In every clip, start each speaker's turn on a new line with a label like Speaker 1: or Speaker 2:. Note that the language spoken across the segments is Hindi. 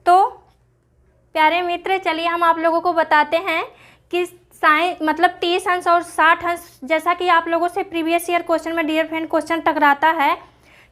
Speaker 1: तो प्यारे मित्र, चलिए हम आप लोगों को बताते हैं कि साइन मतलब 30 अंश और 60 अंश, जैसा कि आप लोगों से प्रीवियस ईयर क्वेश्चन में डियर फ्रेंड क्वेश्चन टकराता है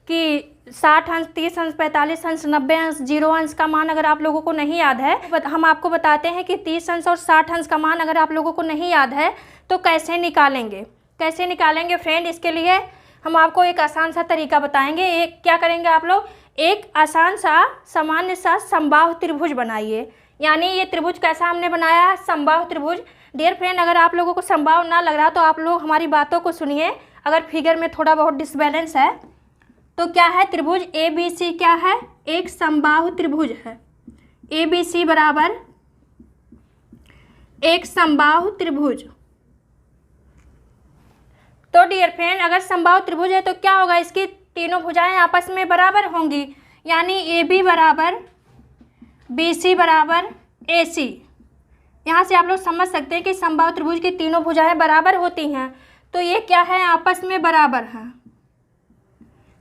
Speaker 1: कि 60 अंश, 30 अंश, 45 अंश, 90 अंश, 0 अंश का मान अगर आप लोगों को नहीं याद है, हम आपको बताते हैं कि 30 अंश और 60 अंश का मान अगर आप लोगों को नहीं याद है तो कैसे निकालेंगे फ्रेंड। इसके लिए हम आपको एक आसान सा तरीका बताएंगे। एक क्या करेंगे आप लोग, एक आसान सा सामान्य सा समबाहु त्रिभुज बनाइए। यानी ये त्रिभुज कैसा हमने बनाया है, समबाहु त्रिभुज। डियर फ्रेंड, अगर आप लोगों को समबाहु ना लग रहा तो आप लोग हमारी बातों को सुनिए। अगर फिगर में थोड़ा बहुत डिसबैलेंस है तो क्या है, त्रिभुज ABC क्या है, एक समबाहु त्रिभुज है। ABC बराबर एक समबाहु त्रिभुज। तो डियर फ्रेंड, अगर समबाहु त्रिभुज है तो क्या होगा, इसकी तीनों भुजाएं आपस में बराबर होंगी। यानी AB बराबर BC बराबर AC। यहाँ से आप लोग समझ सकते हैं कि समबाहु त्रिभुज की तीनों भुजाएं बराबर होती हैं, तो ये क्या है, आपस में बराबर हैं।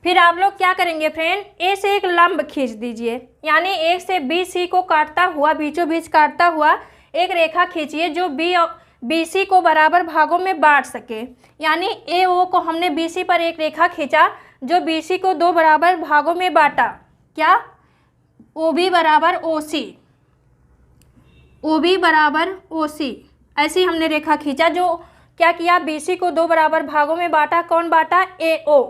Speaker 1: फिर आप लोग क्या करेंगे फ्रेंड, ए से एक लंब खींच दीजिए। यानी एक से BC को काटता हुआ, बीचों बीच काटता हुआ एक रेखा खींचिए जो BC को बराबर भागों में बांट सके। यानी AO को हमने BC पर एक रेखा खींचा जो BC को दो बराबर भागों में बांटा। क्या, OB बराबर OC, OB बराबर OC, ऐसी हमने रेखा खींचा जो क्या किया, BC को दो बराबर भागों में बांटा। कौन बांटा, AO।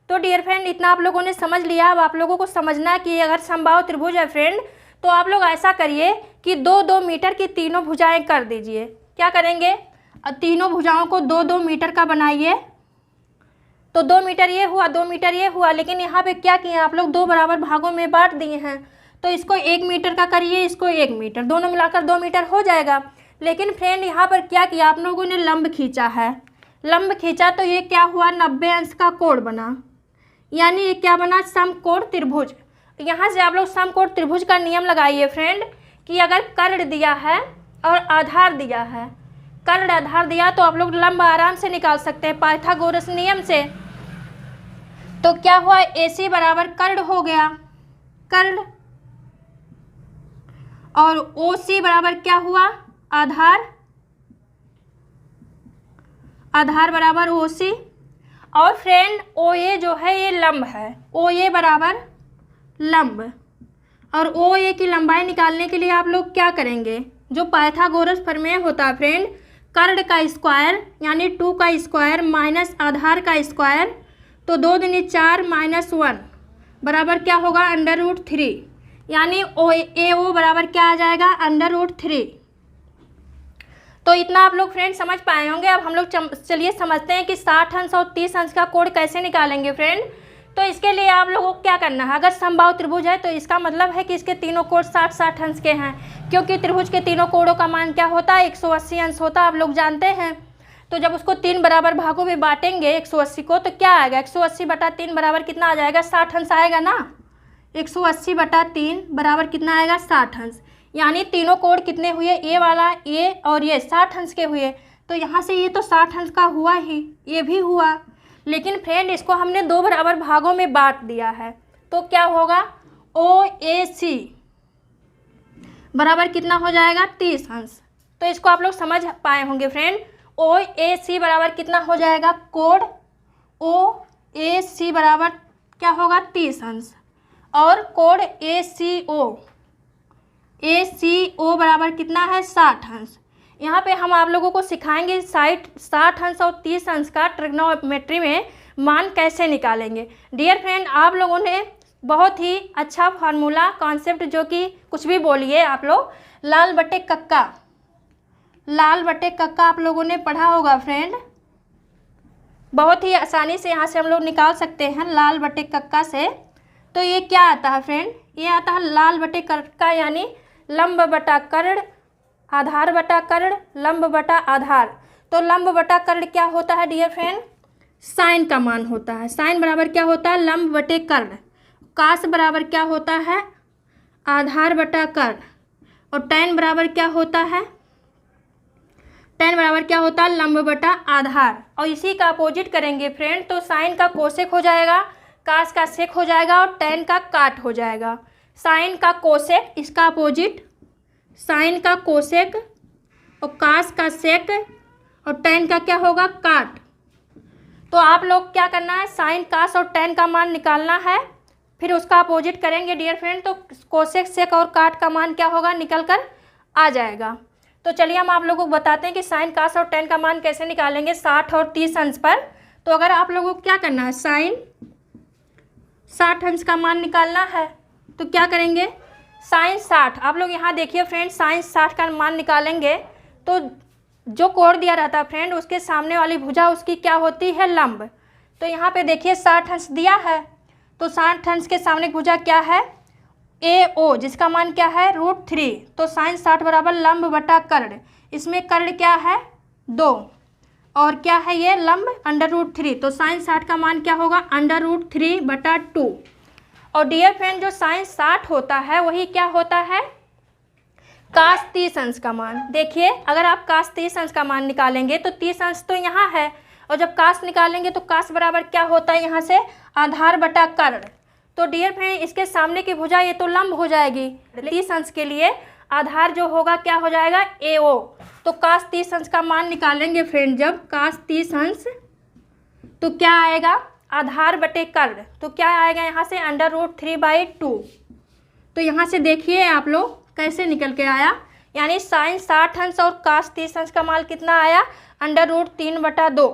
Speaker 1: तो डियर फ्रेंड, इतना आप लोगों ने समझ लिया। अब आप लोगों को समझना है कि अगर समबाहु त्रिभुज है फ्रेंड, तो आप लोग ऐसा करिए कि 2-2 मीटर की तीनों भुजाएं कर दीजिए। क्या करेंगे, तीनों भुजाओं को 2-2 मीटर का बनाइए। तो 2 मीटर ये हुआ, 2 मीटर ये हुआ, लेकिन यहाँ पे क्या किए आप लोग, दो बराबर भागों में बांट दिए हैं। तो इसको 1 मीटर का करिए, इसको 1 मीटर, दोनों मिलाकर 2 मीटर हो जाएगा। लेकिन फ्रेंड यहाँ पर क्या किया आप लोगों ने, लंब खींचा है। लंब खींचा तो ये क्या हुआ, 90 अंश का कोण बना। यानी ये क्या बना, समकोण त्रिभुज। यहाँ से आप लोग समकोण त्रिभुज का नियम लगाइए फ्रेंड कि अगर कर्ण दिया है और आधार दिया है, कर्ण आधार दिया तो आप लोग लंब आराम से निकाल सकते हैं पाइथागोरस नियम से। तो क्या हुआ, AC बराबर कर्ण हो गया, कर्ण, और OC बराबर क्या हुआ, आधार, आधार बराबर OC। और फ्रेंड OA जो है ये लंब है, OA बराबर लंब। और OA की लंबाई निकालने के लिए आप लोग क्या करेंगे, जो पाइथागोरस प्रमेय होता है फ्रेंड, कर्ण का स्क्वायर यानी 2 का स्क्वायर माइनस आधार का स्क्वायर, तो 2 दूनी 4 माइनस 1 बराबर क्या होगा, √3। यानी AO बराबर क्या आ जाएगा, √3। तो इतना आप लोग फ्रेंड समझ पाए होंगे। अब हम लोग चलिए समझते हैं कि 60 अंश और 30 अंश का कोण कैसे निकालेंगे फ्रेंड। तो इसके लिए आप लोगों को क्या करना है, अगर समबाहु त्रिभुज है तो इसका मतलब है कि इसके तीनों कोण 60-60 अंश के हैं, क्योंकि त्रिभुज के तीनों कोणों का मान क्या होता है, 180 अंश होता है, आप लोग जानते हैं। तो जब उसको 3 बराबर भागों में बांटेंगे 180 को, तो क्या आएगा, 180/3 बराबर कितना आ जाएगा, 60 अंश आएगा ना। 180/3 बराबर कितना आएगा, 60 अंश। यानी तीनों कोण कितने हुए, ये वाला, ये और ये 60 अंश के हुए। तो यहाँ से ये तो 60 अंश का हुआ ही, ये भी हुआ। लेकिन फ्रेंड इसको हमने दो बराबर भागों में बांट दिया है, तो क्या होगा, OAC बराबर कितना हो जाएगा, 30 अंश। तो इसको आप लोग समझ पाए होंगे फ्रेंड। OAC बराबर कितना हो जाएगा, कोण OAC बराबर क्या होगा, 30 अंश। और कोण ACO बराबर कितना है, 60 अंश। यहाँ पे हम आप लोगों को सिखाएंगे 60 अंश और 30 अंश का ट्रिग्नोमेट्री में मान कैसे निकालेंगे। डियर फ्रेंड, आप लोगों ने बहुत ही अच्छा फार्मूला कॉन्सेप्ट, जो कि कुछ भी बोलिए आप लोग, लाल बटे कक्का आप लोगों ने पढ़ा होगा फ्रेंड। बहुत ही आसानी से यहाँ से हम लोग निकाल सकते हैं लाल बटे कक्का से। तो ये क्या आता है फ्रेंड, ये आता है लाल बटे कक्का, यानी लंब बटा कर्ण, आधार बटा कर्ण, लंब बटा आधार। तो लंब बटा कर्ण क्या होता है डियर फ्रेंड, साइन का मान होता है। साइन बराबर क्या होता है, लंब बटे कर्ण। कास बराबर क्या होता है, आधार बटा कर्ण। और टैन बराबर क्या होता है, टैन बराबर क्या होता है, लंब बटा आधार। और इसी का अपोजिट करेंगे फ्रेंड, तो साइन का कोसेक हो जाएगा, कास का सेक हो जाएगा और टैन का काट हो जाएगा। साइन का कोसेक, इसका अपोजिट, साइन का कोसेक, और कास का सेक, और टेन का क्या होगा, काट। तो आप लोग क्या करना है, साइन, कास और टेन का मान निकालना है, फिर उसका अपोजिट करेंगे डियर फ्रेंड, तो कोसेक, सेक और काट का मान क्या होगा, निकल कर आ जाएगा। तो चलिए हम आप लोगों को बताते हैं कि साइन, कास और टेन का मान कैसे निकालेंगे 60 और 30 अंश पर। तो अगर आप लोगों को क्या करना है, साइन 60 अंश का मान निकालना है, तो क्या करेंगे, साइन 60, आप लोग यहाँ देखिए फ्रेंड, साइन 60 का मान निकालेंगे तो जो कोण दिया रहता है फ्रेंड, उसके सामने वाली भुजा उसकी क्या होती है, लंब। तो यहाँ पे देखिए 60 अंश दिया है, तो 60 अंश के सामने भुजा क्या है, AO, जिसका मान क्या है, √3। तो साइन 60 बराबर लंब बटा कर्ण, इसमें कर्ण क्या है, 2, और क्या है ये, लंब √3। तो साइन 60 का मान क्या होगा, √3 बटा 2। और डियर फ्रेंड, जो साइन 60 होता है वही क्या होता है, कास 30 अंश का मान। देखिए अगर आप कास 30 अंश का मान निकालेंगे तो 30 अंश तो यहाँ है, और जब कास निकालेंगे तो कास बराबर क्या होता है, यहाँ से आधार बटा कर्ण। तो डियर फ्रेंड, इसके सामने की भुजा ये तो लंब हो जाएगी, 30 अंश के लिए आधार जो होगा क्या हो जाएगा, AO। तो कास 30 अंश का मान निकालेंगे फ्रेंड, जब कास 30 अंश, तो क्या आएगा, आधार बटे कर्ण, तो क्या आएगा यहाँ से, √3/2। तो यहाँ से देखिए आप लोग कैसे निकल के आया, यानी साइन 60 अंश और कास 30 अंश का मान कितना आया, √3/2।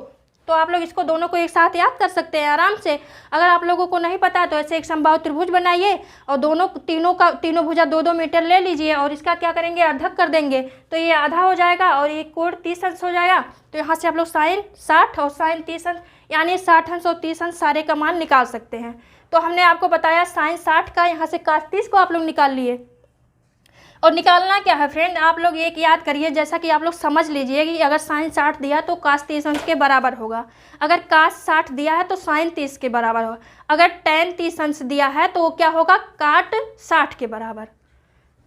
Speaker 1: तो आप लोग इसको दोनों को एक साथ याद कर सकते हैं आराम से। अगर आप लोगों को नहीं पता है तो ऐसे एक समबाहु त्रिभुज बनाइए और तीनों भुजा 2-2 मीटर ले लीजिए और इसका क्या करेंगे, अर्धक कर देंगे, तो ये आधा हो जाएगा और ये कोण 30 अंश हो जाएगा। तो यहाँ से आप लोग साइन 60 और साइन 30 अंश, यानी 60 अंश और 30 अंश सारे का मान निकाल सकते हैं। तो हमने आपको बताया साइन 60 का, यहाँ से कास 30 को आप लोग निकाल लिए। और निकालना क्या है फ्रेंड, आप लोग एक याद करिए, जैसा कि आप लोग समझ लीजिए कि अगर साइन 60 दिया तो कास 30 अंश के बराबर होगा, अगर कास 60 दिया है तो साइन 30 के बराबर होगा, अगर टेन 30 अंश दिया है तो वो क्या होगा, काट 60 के बराबर।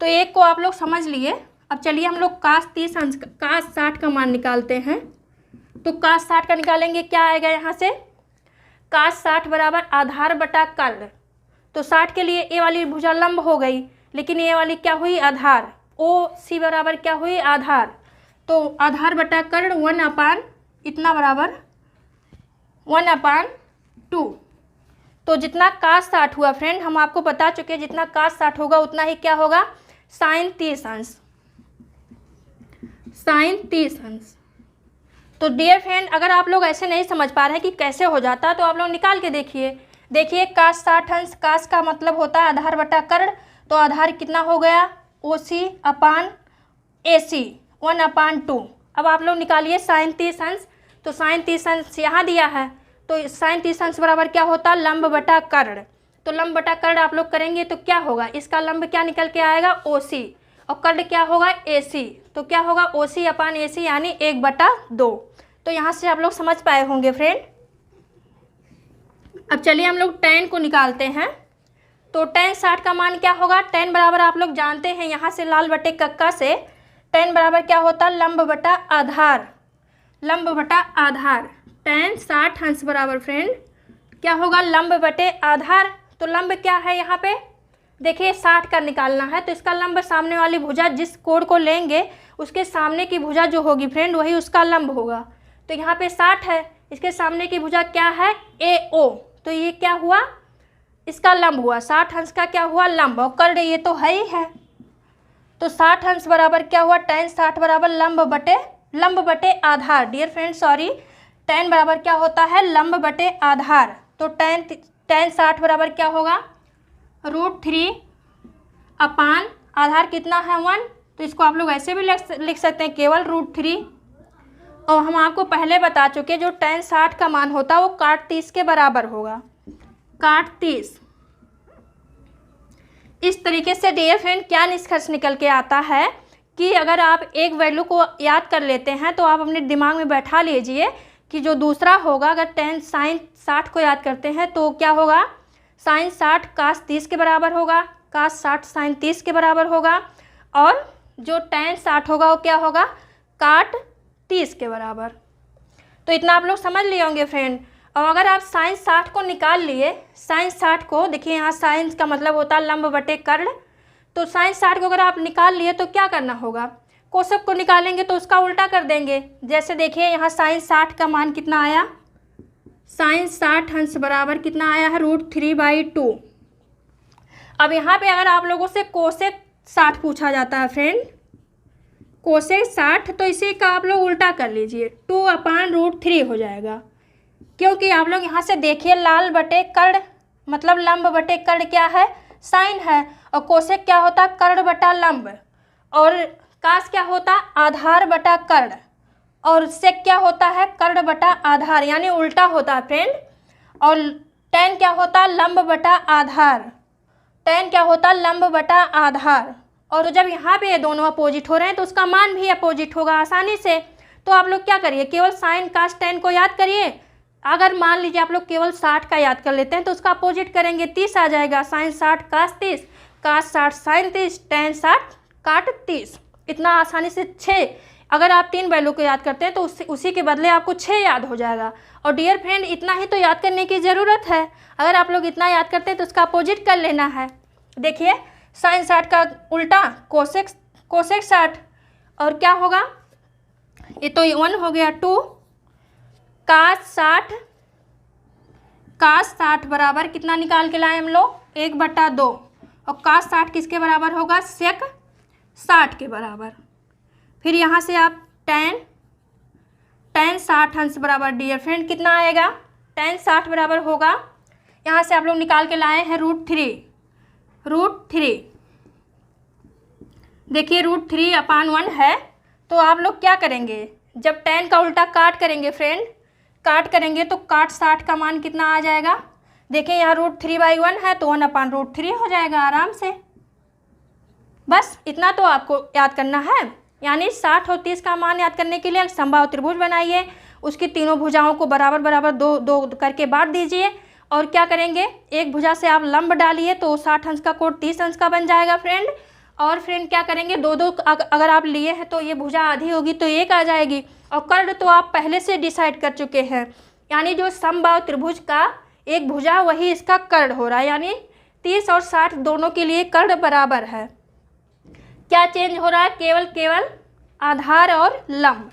Speaker 1: तो एक को आप लोग समझ लिए। अब चलिए हम लोग कास 30 अंश, कास 60 का मान निकालते हैं। तो कास 60 का निकालेंगे, क्या आएगा यहाँ से, कास 60 बराबर आधार बटा कर्ण। तो 60 के लिए ए वाली भुजा लंब हो गई, लेकिन ये वाली क्या हुई, आधार, OC बराबर क्या हुई, आधार। तो आधार बटा कर्ण 1/, इतना बराबर 1/2। तो जितना कास 60 हुआ फ्रेंड, हम आपको बता चुके हैं, जितना कास 60 होगा उतना ही क्या होगा, साइन 30 अंश, साइन 30 अंश। तो डियर फ्रेंड, अगर आप लोग ऐसे नहीं समझ पा रहे हैं कि कैसे हो जाता, तो आप लोग निकाल के देखिए कास 60 अंश, कास का मतलब होता है आधार बटा कर्ण, तो आधार कितना हो गया, OC/AC 1/2। अब आप लोग निकालिए साइन 30 अंश। तो साइन 30 अंश यहाँ दिया है, तो साइन 30 अंश बराबर क्या होता है, लंब बटा कर्ण। तो लंब बटा कर्ण आप लोग करेंगे तो क्या होगा, इसका लंब क्या निकल के आएगा, OC, और कर्ण क्या होगा, AC। तो क्या होगा, OC/AC यानी 1/2। तो यहाँ से आप लोग समझ पाए होंगे फ्रेंड। अब चलिए हम लोग टेन को निकालते हैं। तो टेन 60 का मान क्या होगा, टेन बराबर आप लोग जानते हैं यहाँ से लाल बटे कक्का से, टेन बराबर क्या होता है, लंब बटा आधार, लंब बटा आधार। टेन 60 अंश बराबर फ्रेंड क्या होगा, लंब बटे आधार। तो लंब क्या है यहाँ पे, देखिए 60 का निकालना है, तो इसका लंब सामने वाली भुजा, जिस कोण को लेंगे उसके सामने की भुजा जो होगी फ्रेंड वही उसका लंब होगा। तो यहाँ पे 60 है, इसके सामने की भुजा क्या है, AO, तो ये क्या हुआ, इसका लंब हुआ, 60 अंश का क्या हुआ, लंब, और कर्ण ये तो है ही है। तो 60 अंश बराबर क्या हुआ, टेन 60 बराबर लंब बटे आधार। डियर फ्रेंड सॉरी, टेन बराबर क्या होता है, लंब बटे आधार। तो टेन 60 बराबर क्या होगा, √3 अपान आधार कितना है 1, तो इसको आप लोग ऐसे भी लिख सकते हैं, केवल √3। और हम आपको पहले बता चुके जो टेन 60 का मान होता है वो काट 30 के बराबर होगा, काट 30। इस तरीके से डियर फ्रेंड क्या निष्कर्ष निकल के आता है कि अगर आप एक वैल्यू को याद कर लेते हैं तो आप अपने दिमाग में बैठा लीजिए कि जो दूसरा होगा, अगर टेन साइन 60 को याद करते हैं तो क्या होगा, साइन 60 कास 30 के बराबर होगा, कास 60 साइन 30 के बराबर होगा, और जो टेन 60 होगा वो क्या होगा, काट 30 के बराबर। तो इतना आप लोग समझ लिए होंगे फ्रेंड। और अगर आप साइन 60 को निकाल लिए, साइन 60 को देखिए, यहाँ साइन का मतलब होता है लंब बटे कर्ण, तो साइन 60 को अगर आप निकाल लिए तो क्या करना होगा, कोशक को निकालेंगे तो उसका उल्टा कर देंगे। जैसे देखिए यहाँ साइन 60 का मान कितना आया, साइन 60 अंश बराबर कितना आया है, √3/2। अब यहाँ पे अगर आप लोगों से कोसेक 60 पूछा जाता है फ्रेंड, कोसेक 60, तो इसी का आप लोग उल्टा कर लीजिए, 2/√3 हो जाएगा। क्योंकि आप लोग यहाँ से देखिए लाल बटे कर्ण मतलब लंब बटे कर्ण क्या है, साइन है, और कोसेक क्या होता है, कर्ण बटा लंब, और कास क्या होता है, आधार बटा कर्ण, और सेक क्या होता है, कर्ण बटा आधार, यानी उल्टा होता है फ्रेंड। और टेन क्या होता है, लंब बटा आधार, टेन क्या होता है, लंब बटा आधार। और जब यहाँ पे ये दोनों अपोजिट हो रहे हैं तो उसका मान भी अपोजिट होगा आसानी से। तो आप लोग क्या करिए, केवल साइन कास टेन को याद करिए। अगर मान लीजिए आप लोग केवल 60 का याद कर लेते हैं तो उसका अपोजिट करेंगे, 30 आ जाएगा, साइन 60 कास 30, कास 60 साइन 30, टेन 60 काट 30। इतना आसानी से 6, अगर आप 3 वैल्यू को याद करते हैं तो उसी के बदले आपको 6 याद हो जाएगा। और डियर फ्रेंड इतना ही तो याद करने की ज़रूरत है, अगर आप लोग इतना याद करते हैं तो उसका अपोजिट कर लेना है। देखिए साइन 60 का उल्टा कोसेक 60, और क्या होगा, ये तो 1 हो गया, 2 कास 60 बराबर कितना निकाल के लाए हम लोग, 1/2, और कास 60 किसके बराबर होगा, सेक 60 के बराबर। फिर यहाँ से आप टेन 60 अंश बराबर डियर फ्रेंड कितना आएगा, टेन 60 बराबर होगा, यहाँ से आप लोग निकाल के लाए हैं √3। देखिए √3/1 है, तो आप लोग क्या करेंगे, जब टेन का उल्टा काट करेंगे फ्रेंड, काट करेंगे तो काट 60 का मान कितना आ जाएगा, देखिए यहाँ √3/1 है तो 1/√3 हो जाएगा आराम से। बस इतना तो आपको याद करना है। यानी 60 और 30 का मान याद करने के लिए एक समबाहु त्रिभुज बनाइए, उसकी तीनों भुजाओं को बराबर बराबर दो करके बांट दीजिए, और क्या करेंगे, एक भुजा से आप लंब डालिए तो 60 अंश का कोण 30 अंश का बन जाएगा फ्रेंड। और फ्रेंड क्या करेंगे, दो अगर आप लिए हैं तो ये भुजा आधी होगी तो 1 आ जाएगी, और कर्ण तो आप पहले से डिसाइड कर चुके हैं, यानी जो समबाहु त्रिभुज का एक भुजा वही इसका कर्ण हो रहा है, यानी 30 और 60 दोनों के लिए कर्ण बराबर है। क्या चेंज हो रहा है, केवल आधार और लंब।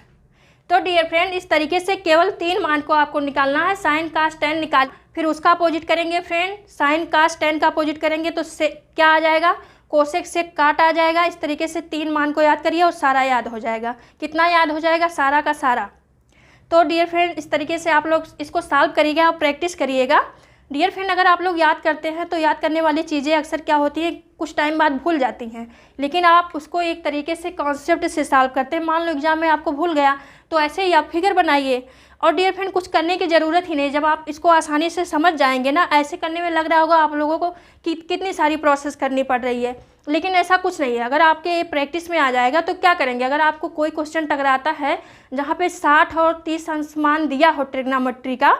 Speaker 1: तो डियर फ्रेंड इस तरीके से केवल 3 मान को आपको निकालना है, साइन कास टेन निकाल, फिर उसका अपोजिट करेंगे फ्रेंड, साइन कास टेन का अपोजिट करेंगे तो से क्या आ जाएगा, कोसेक से काट आ जाएगा। इस तरीके से 3 मान को याद करिए और सारा याद हो जाएगा। कितना याद हो जाएगा, सारा का सारा। तो डियर फ्रेंड इस तरीके से आप लोग इसको सॉल्व करिएगा और प्रैक्टिस करिएगा। डियर फ्रेंड अगर आप लोग याद करते हैं तो याद करने वाली चीज़ें अक्सर क्या होती है, कुछ टाइम बाद भूल जाती हैं, लेकिन आप उसको एक तरीके से कॉन्सेप्ट से सॉल्व करते हैं। मान लो एग्जाम में आपको भूल गया तो ऐसे ही आप फिगर बनाइए, और डियर फ्रेंड कुछ करने की ज़रूरत ही नहीं, जब आप इसको आसानी से समझ जाएंगे ना, ऐसे करने में लग रहा होगा आप लोगों को कि कितनी सारी प्रोसेस करनी पड़ रही है, लेकिन ऐसा कुछ नहीं है। अगर आपके प्रैक्टिस में आ जाएगा तो क्या करेंगे, अगर आपको कोई क्वेश्चन टकराता है जहाँ पे 60 और 30 अंश मान दिया हो ट्रिग्नोमेट्री का,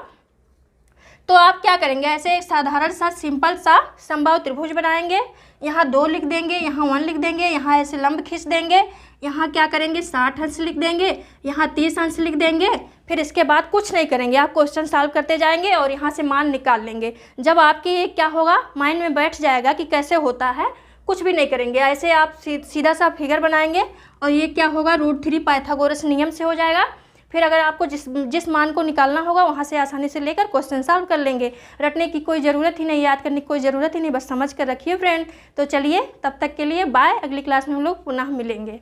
Speaker 1: तो आप क्या करेंगे, ऐसे एक साधारण सा सिंपल सा समबाहु त्रिभुज बनाएंगे, यहाँ 2 लिख देंगे, यहाँ 1 लिख देंगे, यहाँ ऐसे लंब खींच देंगे, यहाँ क्या करेंगे 60 अंश लिख देंगे, यहाँ 30 अंश लिख देंगे, फिर इसके बाद कुछ नहीं करेंगे, आप क्वेश्चन सॉल्व करते जाएंगे और यहाँ से मान निकाल लेंगे। जब आपके ये क्या होगा, माइंड में बैठ जाएगा कि कैसे होता है, कुछ भी नहीं करेंगे, ऐसे आप सीधा सा फिगर बनाएंगे और ये क्या होगा, √3 पाइथागोरस नियम से हो जाएगा। फिर अगर आपको जिस मान को निकालना होगा वहाँ से आसानी से लेकर क्वेश्चन सॉल्व कर लेंगे। रटने की कोई ज़रूरत ही नहीं, याद करने की कोई ज़रूरत ही नहीं, बस समझ कर रखिए फ्रेंड। तो चलिए तब तक के लिए बाय, अगली क्लास में हम लोग पुनः मिलेंगे।